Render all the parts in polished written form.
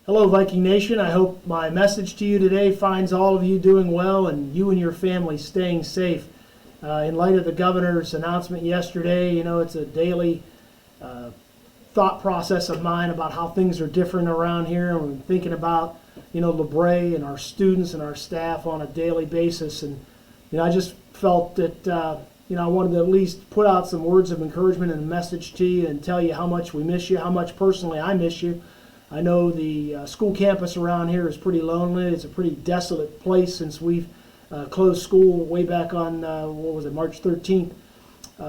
Hello, Viking Nation. I hope my message to you today finds all of you doing well and you and your family staying safe. In light of the governor's announcement yesterday, it's a daily thought process of mine about how things are different around here. And I'm thinking about, LaBrea and our students and our staff on a daily basis. And, I just felt that, I wanted to at least put out some words of encouragement and a message to you and tell you how much we miss you, how much personally I miss you. I know the school campus around here is pretty lonely. It's a pretty desolate place since we've closed school way back on, March 13th.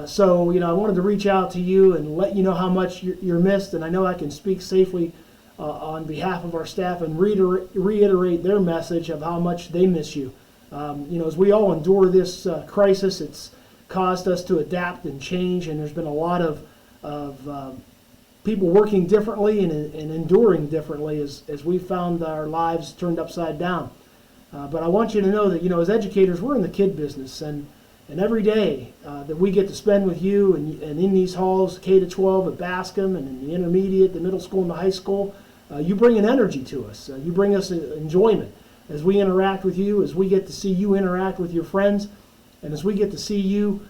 So, I wanted to reach out to you and let you know how much you're missed. And I know I can speak safely on behalf of our staff and reiterate their message of how much they miss you. As we all endure this crisis, it's caused us to adapt and change. And there's been a lot of people working differently and enduring differently as we found our lives turned upside down. But I want you to know that, as educators, we're in the kid business. And every day that we get to spend with you and in these halls, K-12 at Bascom and in the intermediate, the middle school and the high school, you bring an energy to us. You bring us enjoyment as we interact with you, as we get to see you interact with your friends, and as we get to see you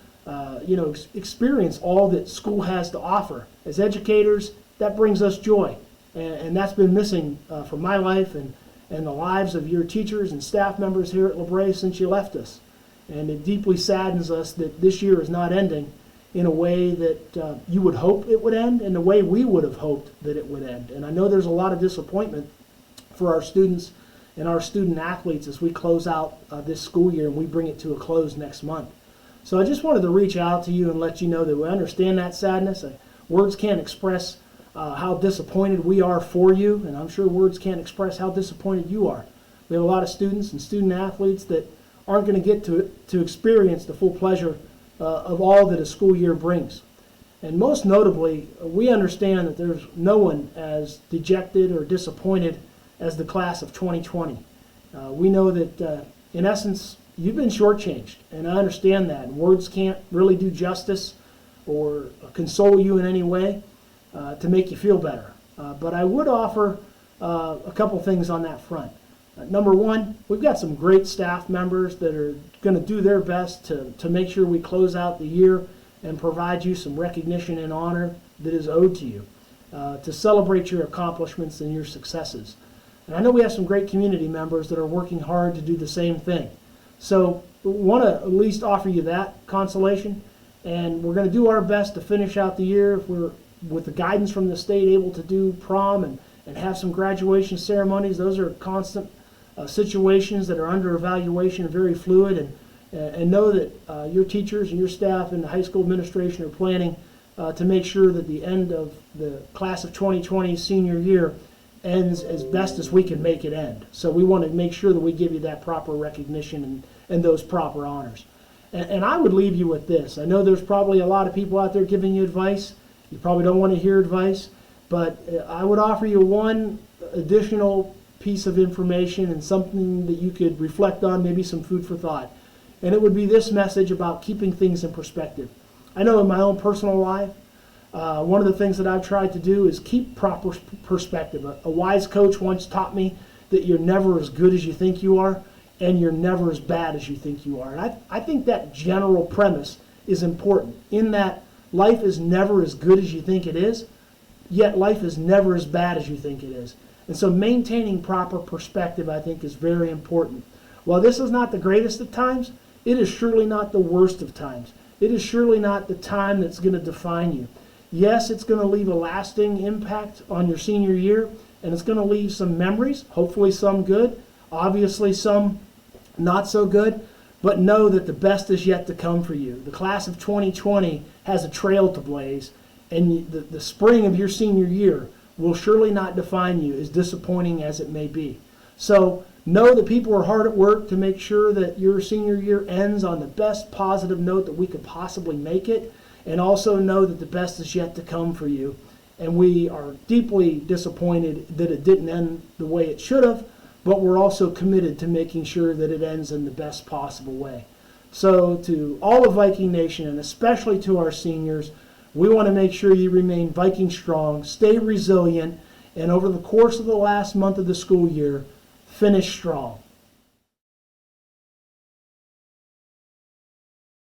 experience all that school has to offer. As educators, that brings us joy, and that's been missing from my life and the lives of your teachers and staff members here at LaBrea since you left us. And it deeply saddens us that this year is not ending in a way that you would hope it would end, and the way we would have hoped that it would end. And I know there's a lot of disappointment for our students and our student athletes as we close out this school year and we bring it to a close next month. So I just wanted to reach out to you and let you know that we understand that sadness. Words can't express how disappointed we are for you, and I'm sure words can't express how disappointed you are. We have a lot of students and student athletes that aren't going to get to experience the full pleasure of all that a school year brings. And most notably, we understand that there's no one as dejected or disappointed as the class of 2020. We know that, in essence, you've been shortchanged, and I understand that. Words can't really do justice or console you in any way to make you feel better. But I would offer a couple things on that front. Number one, we've got some great staff members that are going to do their best to make sure we close out the year and provide you some recognition and honor that is owed to you, to celebrate your accomplishments and your successes. And I know we have some great community members that are working hard to do the same thing. So we want to at least offer you that consolation, and we're going to do our best to finish out the year. If we're, with the guidance from the state, able to do prom and have some graduation ceremonies. Those are constant situations that are under evaluation and very fluid, and know that your teachers and your staff and the high school administration are planning to make sure that the end of the class of 2020 senior year ends as best as we can make it end. So we want to make sure that we give you that proper recognition and those proper honors. And I would leave you with this. I know there's probably a lot of people out there giving you advice. You probably don't want to hear advice, but I would offer you one additional piece of information and something that you could reflect on, maybe some food for thought. And it would be this message about keeping things in perspective. I know in my own personal life, one of the things that I've tried to do is keep proper perspective. A wise coach once taught me that you're never as good as you think you are, and you're never as bad as you think you are. And I think that general premise is important, in that life is never as good as you think it is, yet life is never as bad as you think it is. And so maintaining proper perspective, I think, is very important. While this is not the greatest of times, it is surely not the worst of times. It is surely not the time that's going to define you. Yes, it's going to leave a lasting impact on your senior year, and it's going to leave some memories, hopefully some good, obviously some not so good, but know that the best is yet to come for you. The class of 2020 has a trail to blaze, and the spring of your senior year will surely not define you, as disappointing as it may be. So know that people are hard at work to make sure that your senior year ends on the best positive note that we could possibly make it, and also know that the best is yet to come for you. And we are deeply disappointed that it didn't end the way it should have, but we're also committed to making sure that it ends in the best possible way. So to all of Viking Nation, and especially to our seniors, we want to make sure you remain Viking strong, stay resilient, and over the course of the last month of the school year, finish strong.